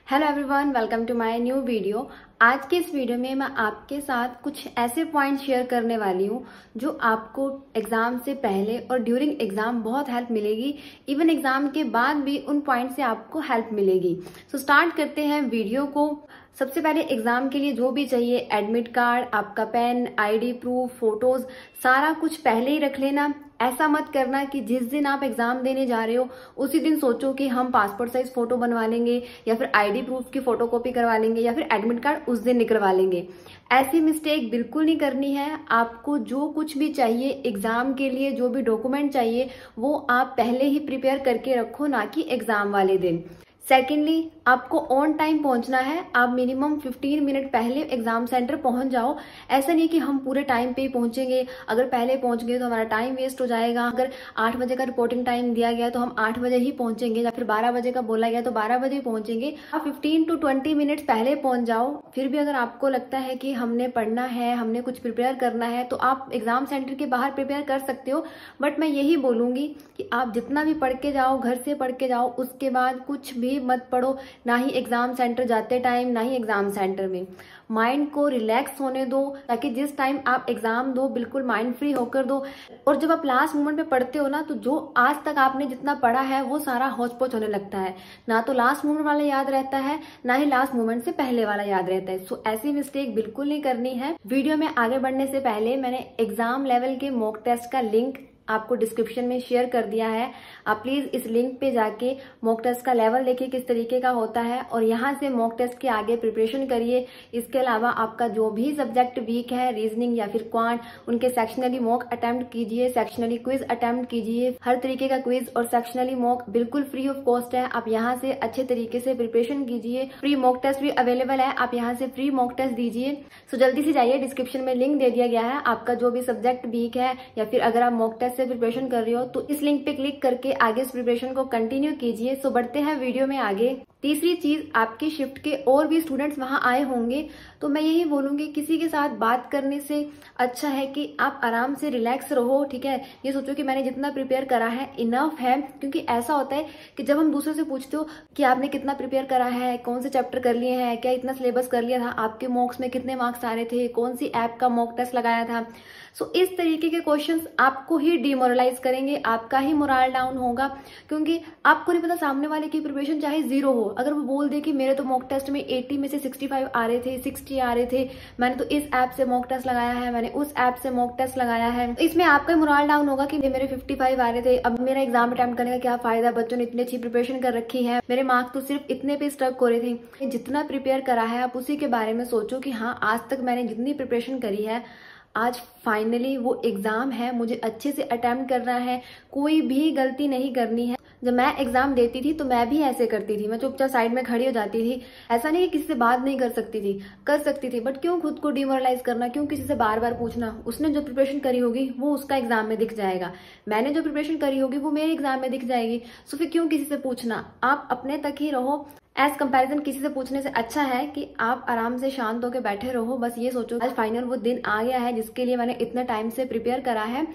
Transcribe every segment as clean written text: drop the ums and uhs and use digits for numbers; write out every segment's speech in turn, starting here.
Hello everyone, welcome to my new video. आज के इस वीडियो में मैं आपके साथ कुछ ऐसे पॉइंट शेयर करने वाली हूँ जो आपको एग्जाम से पहले और ड्यूरिंग एग्जाम बहुत हेल्प मिलेगी। इवन एग्जाम के बाद भी उन पॉइंट से आपको हेल्प मिलेगी। सो स्टार्ट करते हैं वीडियो को। सबसे पहले एग्जाम के लिए जो भी चाहिए, एडमिट कार्ड, आपका पेन, आईडी प्रूफ, फोटोज, सारा कुछ पहले ही रख लेना। ऐसा मत करना कि जिस दिन आप एग्जाम देने जा रहे हो उसी दिन सोचो कि हम पासपोर्ट साइज फोटो बनवा लेंगे या फिर आईडी प्रूफ की फोटोकॉपी करवा लेंगे या फिर एडमिट कार्ड उस दिन निकलवा लेंगे। ऐसी मिस्टेक बिल्कुल नहीं करनी है। आपको जो कुछ भी चाहिए एग्जाम के लिए, जो भी डॉक्यूमेंट चाहिए वो आप पहले ही प्रिपेयर करके रखो, ना कि एग्जाम वाले दिन। सेकेंडली, आपको ऑन टाइम पहुंचना है। आप मिनिमम 15 मिनट पहले एग्जाम सेंटर पहुंच जाओ। ऐसा नहीं कि हम पूरे टाइम पे ही पहुंचेंगे। अगर पहले पहुंच गए तो हमारा टाइम वेस्ट हो जाएगा। अगर 8 बजे का रिपोर्टिंग टाइम दिया गया तो हम 8 बजे ही पहुंचेंगे, या फिर 12 बजे का बोला गया तो 12 बजे ही पहुंचेंगे। आप 15 to 20 मिनट पहले पहुंच जाओ। फिर भी अगर आपको लगता है कि हमने पढ़ना है, हमने कुछ प्रिपेयर करना है, तो आप एग्जाम सेंटर के बाहर प्रिपेयर कर सकते हो। बट मैं यही बोलूंगी कि आप जितना भी पढ़ के जाओ, घर से पढ़ के जाओ, उसके बाद कुछ भी मत पढ़ो, ना ही एग्जाम सेंटर जाते टाइम, ना ही एग्जाम सेंटर में। माइंड को रिलैक्स होने दो, ताकि जिस टाइम आप एग्जाम दो बिल्कुल माइंड फ्री होकर दो। और जब आप लास्ट मोमेंट पे पढ़ते हो ना, तो जो आज तक आपने जितना पढ़ा है वो सारा होच पोच होने लगता है। ना तो लास्ट मोमेंट वाला याद रहता है, ना ही लास्ट मोमेंट से पहले वाला याद रहता है। सो ऐसी मिस्टेक बिल्कुल नहीं करनी है। वीडियो में आगे बढ़ने से पहले मैंने एग्जाम लेवल के मॉक टेस्ट का लिंक आपको डिस्क्रिप्शन में शेयर कर दिया है। आप प्लीज इस लिंक पे जाके मॉक टेस्ट का लेवल देखिए किस तरीके का होता है, और यहाँ से मॉक टेस्ट के आगे प्रिपरेशन करिए। इसके अलावा आपका जो भी सब्जेक्ट वीक है, रीजनिंग या फिर क्वांट, उनके सेक्शनली मॉक अटेम्प्ट कीजिए, सेक्शनली क्विज अटेम्प्ट कीजिए। हर तरीके का क्विज और सेक्शनली मॉक बिल्कुल फ्री ऑफ कॉस्ट है। आप यहाँ से अच्छे तरीके से प्रिपरेशन कीजिए। फ्री मॉक टेस्ट भी अवेलेबल है, आप यहाँ से फ्री मॉक टेस्ट दीजिए। सो जल्दी से जाइए, डिस्क्रिप्शन में लिंक दे दिया गया है। आपका जो भी सब्जेक्ट वीक है या फिर अगर आप मॉक टेस्ट से प्रिपरेशन कर रहे हो तो इस लिंक पे क्लिक करके आगे इस प्रिपरेशन को कंटिन्यू कीजिए। सो बढ़ते हैं वीडियो में आगे। तीसरी चीज, आपकी शिफ्ट के और भी स्टूडेंट्स वहां आए होंगे, तो मैं यही बोलूंगी किसी के साथ बात करने से अच्छा है कि आप आराम से रिलैक्स रहो। ठीक है, ये सोचो कि मैंने जितना प्रिपेयर करा है इनफ है। क्योंकि ऐसा होता है कि जब हम दूसरे से पूछते हो कि आपने कितना प्रिपेयर करा है, कौन से चैप्टर कर लिए हैं, क्या इतना सिलेबस कर लिया था, आपके मॉक्स में कितने मार्क्स आ रहे थे, कौन सी ऐप का मॉक टेस्ट लगाया था, सो इस तरीके के क्वेश्चंस आपको ही डिमोरलाइज करेंगे, आपका ही मोरल डाउन होगा। क्योंकि आपको नहीं पता सामने वाले की प्रिपरेशन चाहे 0 हो, अगर वो बोल दे कि मेरे तो मॉक टेस्ट में 80 में से 65 आ रहे थे, 60 आ रहे थे, मैंने तो इस ऐप से मॉक टेस्ट लगाया है, मैंने उस ऐप से मॉक टेस्ट लगाया है, इसमें आपका ही मोरल डाउन होगा कि मेरे 55 आ रहे थे, अब मेरा एग्जाम अटेम्प्ट करने का क्या फायदा, बच्चों ने इतनी अच्छी प्रिपरेशन कर रखी है, मेरे मार्क्स तो सिर्फ इतने पे स्टक हो रहे थे। जितना प्रिपेयर करा है आप उसी के बारे में सोचो कि हाँ, आज तक मैंने जितनी प्रिपरेशन करी है, आज फाइनली वो एग्जाम है, मुझे अच्छे से अटेम्प्ट करना है, कोई भी गलती नहीं करनी है। जब मैं एग्जाम देती थी तो मैं भी ऐसे करती थी, मैं चुपचाप साइड में खड़ी हो जाती थी। ऐसा नहीं है किसी से बात नहीं कर सकती थी, कर सकती थी, बट क्यों खुद को डिमोरलाइज करना, क्यों किसी से बार बार पूछना। उसने जो प्रिपरेशन करी होगी वो उसका एग्जाम में दिख जाएगा, मैंने जो प्रिपरेशन करी होगी वो मेरे एग्जाम में दिख जाएगी। सो फिर क्यों किसी से पूछना, आप अपने तक ही रहो। एज कंपैरिजन किसी से पूछने से अच्छा है कि आप आराम से शांत होकर बैठे रहो। बस ये सोचो आज फाइनल वो दिन आ गया है जिसके लिए मैंने इतना टाइम से प्रिपेयर करा है।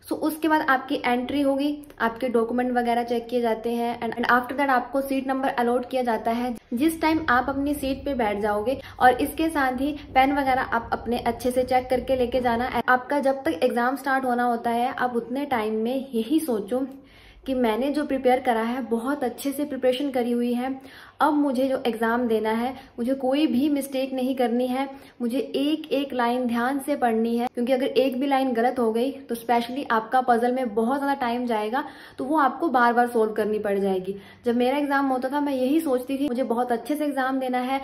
सो उसके बाद आपकी एंट्री होगी, आपके डॉक्यूमेंट वगैरह चेक किए जाते हैं, एंड आफ्टर दैट आपको सीट नंबर अलॉट किया जाता है जिस टाइम आप अपनी सीट पे बैठ जाओगे। और इसके साथ ही पेन वगैरह आप अपने अच्छे से चेक करके लेके जाना। आपका जब तक एग्जाम स्टार्ट होना होता है, आप उतने टाइम में यही सोचो कि मैंने जो प्रिपेयर करा है बहुत अच्छे से प्रिपरेशन करी हुई है। अब मुझे जो एग्जाम देना है, मुझे कोई भी मिस्टेक नहीं करनी है, मुझे एक एक लाइन ध्यान से पढ़नी है। क्योंकि अगर एक भी लाइन गलत हो गई तो स्पेशली आपका पजल में बहुत ज्यादा टाइम जाएगा, तो वो आपको बार बार सोल्व करनी पड़ जाएगी। जब मेरा एग्जाम होता था मैं यही सोचती थी मुझे बहुत अच्छे से एग्जाम देना है,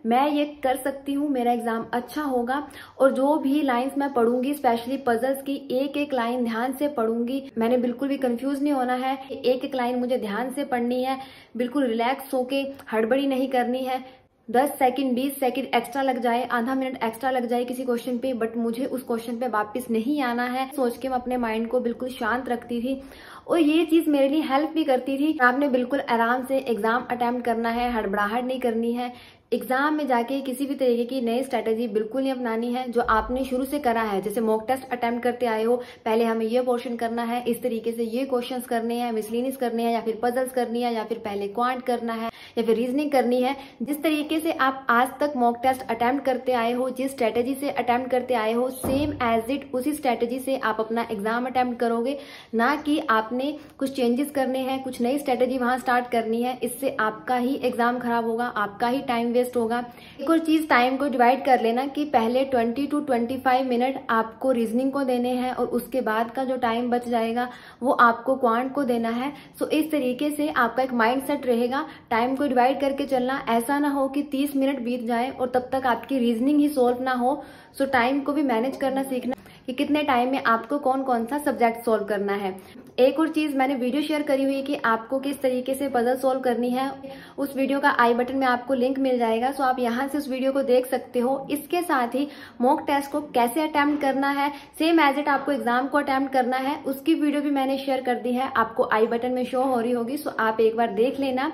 मैं ये कर सकती हूँ, मेरा एग्जाम अच्छा होगा। और जो भी लाइंस मैं पढ़ूंगी, स्पेशली पजल्स की, एक एक लाइन ध्यान से पढ़ूंगी। मैंने बिल्कुल भी कंफ्यूज नहीं होना है, एक एक लाइन मुझे ध्यान से पढ़नी है, बिल्कुल रिलैक्स होके, हड़बड़ी नहीं करनी है। 10 सेकंड 20 सेकंड एक्स्ट्रा लग जाए, आधा मिनट एक्स्ट्रा लग जाए किसी क्वेश्चन पे, बट मुझे उस क्वेश्चन पे वापस नहीं आना है, सोच के मैं अपने माइंड को बिल्कुल शांत रखती थी। और ये चीज मेरे लिए हेल्प भी करती थी। आपने बिल्कुल आराम से एग्जाम अटेम्प्ट करना है, हड़बड़ाहट नहीं करनी है, एग्जाम में जाके किसी भी तरीके की नई स्ट्रेटेजी बिल्कुल नहीं अपनानी है। जो आपने शुरू से करा है, जैसे मॉक टेस्ट अटेम्प्ट करते आए हो, पहले हमें ये पोर्शन करना है, इस तरीके से ये क्वेश्चंस करने हैं, मिसलिनियस करने हैं, या फिर पजल्स करनी है, या फिर पहले क्वांट करना है, या फिर रीजनिंग करनी है। जिस तरीके से आप आज तक मॉक टेस्ट अटेम्प्ट करते आए हो, जिस स्ट्रेटेजी से अटेम्प्ट करते आए हो, सेम एज इट उसी स्ट्रेटेजी से आप अपना एग्जाम अटेम्प्ट करोगे। ना कि आपने कुछ चेंजेस करने हैं, कुछ नई स्ट्रेटेजी वहां स्टार्ट करनी है। इससे आपका ही एग्जाम खराब होगा, आपका ही टाइम वेस्ट होगा। एक और चीज, टाइम को डिवाइड कर लेना कि पहले 20 to 25 मिनट आपको रीजनिंग को देने हैं और उसके बाद का जो टाइम बच जाएगा वो आपको क्वांट को देना है। सो इस तरीके से आपका एक माइंड सेट रहेगा, टाइम को डिवाइड करके चलना। ऐसा ना हो कि 30 मिनट बीत जाए और तब तक आपकी रीजनिंग ही सोल्व ना हो। सो टाइम को भी मैनेज करना सीखना कि कितने टाइम में आपको कौन कौन सा सब्जेक्ट सोल्व करना है। एक और चीज, मैंने वीडियो शेयर करी हुई कि आपको किस तरीके से पजल सोल्व करनी है। उस वीडियो का आई बटन में आपको लिंक मिल जाएगा, सो आप यहां से उस वीडियो को देख सकते हो। इसके साथ ही मॉक टेस्ट को कैसे अटेम्प्ट करना है, सेम एज इट आपको एग्जाम को अटेम्प्ट करना है, उसकी वीडियो भी मैंने शेयर कर दी है, आपको आई बटन में शो हो रही होगी। सो आप एक बार देख लेना।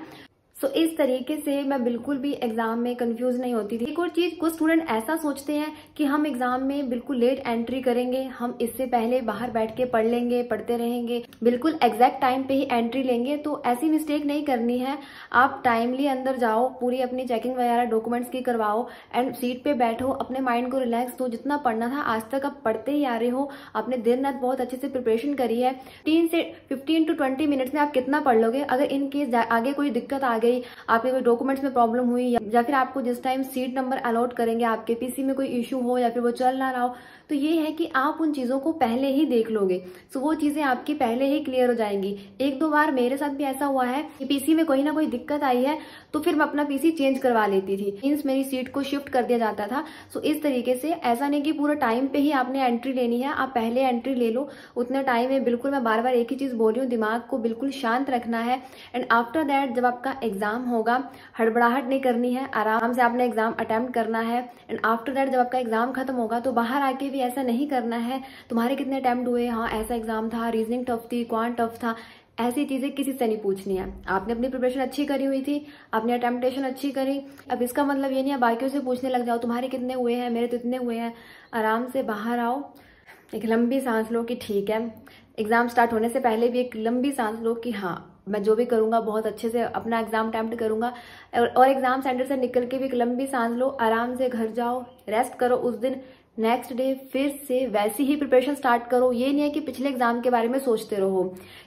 सो इस तरीके से मैं बिल्कुल भी एग्जाम में कंफ्यूज नहीं होती थी। एक और चीज, कुछ स्टूडेंट ऐसा सोचते हैं कि हम एग्जाम में बिल्कुल लेट एंट्री करेंगे, हम इससे पहले बाहर बैठ के पढ़ लेंगे, पढ़ते रहेंगे, बिल्कुल एग्जैक्ट टाइम पे ही एंट्री लेंगे। तो ऐसी मिस्टेक नहीं करनी है। आप टाइमली अंदर जाओ, पूरी अपनी चेकिंग वगैरह डॉक्यूमेंट्स की करवाओ एंड सीट पे बैठो, अपने माइंड को रिलैक्स दो। जितना पढ़ना था आज तक आप पढ़ते ही आ रहे हो, आपने दिन रात बहुत अच्छे से प्रिपरेशन करी है। 15 to 20 मिनट्स में आप कितना पढ़ लोगे? अगर इन केस आगे कोई दिक्कत आ गई, आपके कोई डॉक्यूमेंट्स में प्रॉब्लम हुई, या फिर आपको जिस टाइम सीट नंबर अलॉट करेंगे आपके पीसी में कोई इश्यू हो या फिर वो चल ना रहा हो, तो ये है कि आप उन चीजों को पहले ही देख लोगे। सो वो चीजें आपकी पहले ही क्लियर हो जाएंगी। एक दो बार मेरे साथ भी ऐसा हुआ है कि पीसी में कोई ना कोई दिक्कत आई है तो फिर मैं अपना पीसी चेंज करवा लेती थी, मीन्स मेरी सीट को शिफ्ट कर दिया जाता था। सो इस तरीके से ऐसा नहीं कि पूरा टाइम पे ही आपने एंट्री लेनी है, आप पहले एंट्री ले लो। उतने टाइम में बिल्कुल, मैं बार बार एक ही चीज बोल रही हूँ, दिमाग को बिल्कुल शांत रखना है। एंड आफ्टर दैट जब आपका एग्जाम होगा, हड़बड़ाहट नहीं करनी है, आराम से आपने एग्जाम अटेम्प्ट करना है। एंड आफ्टर दैट जब आपका एग्जाम खत्म होगा तो बाहर आके भी ऐसा नहीं करना है तुम्हारे कितने अटेम्प्ट हुए, हाँ ऐसा एग्जाम था, रीजनिंग टफ थी, क्वांट टफ था, ऐसी चीजें किसी से नहीं पूछनी है। आपने अपनी प्रिपरेशन अच्छी करी हुई थी, आपने अटेम्प्टेशन अच्छी करी, अब इसका मतलब ये नहीं है बाकियों से पूछने लग जाओ तुम्हारे कितने हुए हैं, मेरे तो इतने हुए हैं। आराम से बाहर आओ, एक लंबी सांस लो कि ठीक है। एग्जाम स्टार्ट होने से पहले भी एक लंबी सांस लो कि हाँ मैं जो भी करूंगा बहुत अच्छे से अपना एग्जाम अटेम्प्ट करूंगा। और एग्जाम सेंटर से निकल के भी एक लंबी सांस लो, आराम से घर जाओ, रेस्ट करो उस दिन। नेक्स्ट डे फिर से वैसी ही प्रिपरेशन स्टार्ट करो। ये नहीं है कि पिछले एग्जाम के बारे में सोचते रहो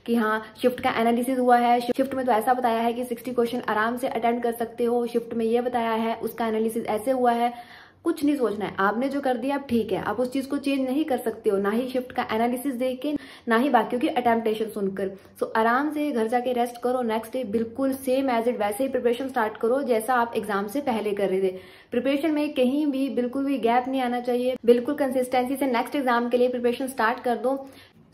कि हाँ शिफ्ट का एनालिसिस हुआ है, शिफ्ट में तो ऐसा बताया है कि 60 क्वेश्चन आराम से अटेम्प्ट कर सकते हो, शिफ्ट में ये बताया है, उसका एनालिसिस ऐसे हुआ है। कुछ नहीं सोचना है, आपने जो कर दिया अब ठीक है, आप उस चीज को चेंज नहीं कर सकते हो, ना ही शिफ्ट का एनालिसिस देख के, ना ही बाकियों की अटेम्प्टेशन सुनकर। सो आराम से घर जाके रेस्ट करो, नेक्स्ट डे बिल्कुल सेम एज इट वैसे ही प्रिपरेशन स्टार्ट करो जैसा आप एग्जाम से पहले कर रहे थे। प्रिपरेशन में कहीं भी बिल्कुल भी गैप नहीं आना चाहिए, बिल्कुल कंसिस्टेंसी से नेक्स्ट एग्जाम के लिए प्रिपरेशन स्टार्ट कर दो।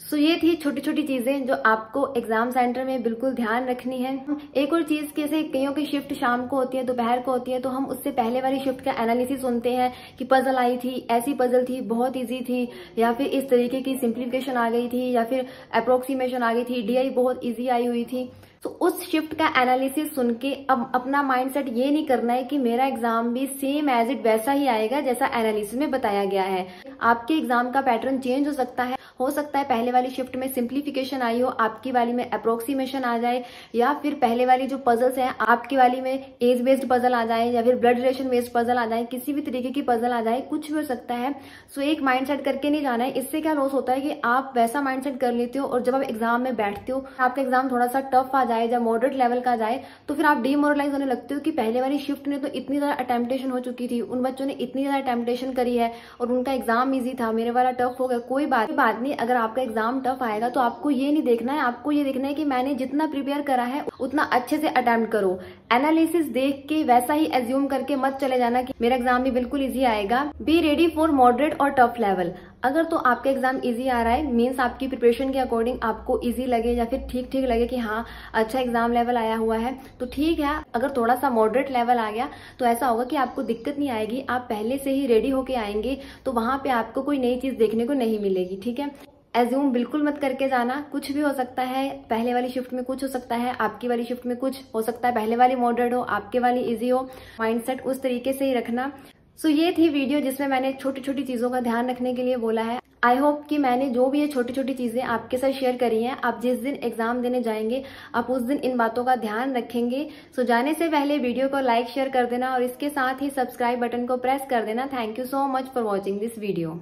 सो ये थी छोटी छोटी चीजें जो आपको एग्जाम सेंटर में बिल्कुल ध्यान रखनी है। एक और चीज, जैसे कईयों की शिफ्ट शाम को होती है, दोपहर को होती है, तो हम उससे पहले वाली शिफ्ट का एनालिसिस सुनते हैं कि पजल आई थी, ऐसी पजल थी, बहुत इजी थी, या फिर इस तरीके की सिंप्लीफिकेशन आ गई थी, या फिर अप्रोक्सीमेशन आ गई थी, डीआई बहुत इजी आई हुई थी। तो उस शिफ्ट का एनालिसिस सुन के अब अपना माइंडसेट ये नहीं करना है कि मेरा एग्जाम भी सेम एज इट वैसा ही आएगा जैसा एनालिसिस में बताया गया है। आपके एग्जाम का पैटर्न चेंज हो सकता है पहले वाली शिफ्ट में सिंप्लीफिकेशन आई हो, आपकी वाली में अप्रोक्सीमेशन आ जाए, या फिर पहले वाली जो पजल्स हैं आपकी वाली में एज बेस्ड पजल आ जाए, या फिर ब्लड रिलेशन बेस्ड पजल आ जाए, किसी भी तरीके की पजल आ जाए, कुछ भी हो सकता है। सो एक माइंडसेट करके नहीं जाना है। इससे क्या लॉस होता है कि आप वैसा माइंडसेट कर लेते हो और जब आप एग्जाम में बैठते हो, आपका एग्जाम थोड़ा सा टफ आ जाए, जब मॉडरेट लेवल का जाए, तो फिर आप डीमोरलाइज होने लगते हो कि पहले वाली शिफ्ट ने तो इतनी ज्यादा अटेम्प्टेशन हो चुकी थी, उन बच्चों ने इतनी ज्यादा अटेम्प्टेशन करी है और उनका एग्जाम ईजी था, मेरे वाला टफ हो गया। कोई बात नहीं, अगर आपका एग्जाम टफ आएगा तो आपको ये नहीं देखना है, आपको ये देखना है कि मैंने जितना प्रिपेयर करा है उतना अच्छे से अटेम्प्ट करो। एनालिसिस देख के वैसा ही एज्यूम करके मत चले जाना कि मेरा एग्जाम भी बिल्कुल इजी आएगा। बी रेडी फॉर मॉडरेट और टफ लेवल। अगर तो आपका एग्जाम इजी आ रहा है, मीन्स आपकी प्रिपरेशन के अकॉर्डिंग आपको इजी लगे या फिर ठीक ठीक लगे कि हाँ अच्छा एग्जाम लेवल आया हुआ है, तो ठीक है। अगर थोड़ा सा मॉडरेट लेवल आ गया तो ऐसा होगा कि आपको दिक्कत नहीं आएगी, आप पहले से ही रेडी होके आएंगे, तो वहां पे आपको कोई नई चीज देखने को नहीं मिलेगी, ठीक है। एज्यूम बिल्कुल मत करके जाना, कुछ भी हो सकता है। पहले वाली शिफ्ट में कुछ हो सकता है, आपकी वाली शिफ्ट में कुछ हो सकता है। पहले वाली मॉडर्न हो, आपके वाली इजी हो। माइंडसेट उस तरीके से ही रखना। सो ये थी वीडियो जिसमें मैंने छोटी छोटी चीजों का ध्यान रखने के लिए बोला है। आई होप कि मैंने जो भी ये छोटी छोटी चीजें आपके साथ शेयर करी हैं, आप जिस दिन एग्जाम देने जाएंगे आप उस दिन इन बातों का ध्यान रखेंगे। सो जाने से पहले वीडियो को लाइक शेयर कर देना और इसके साथ ही सब्सक्राइब बटन को प्रेस कर देना। Thank you so much for watching this video.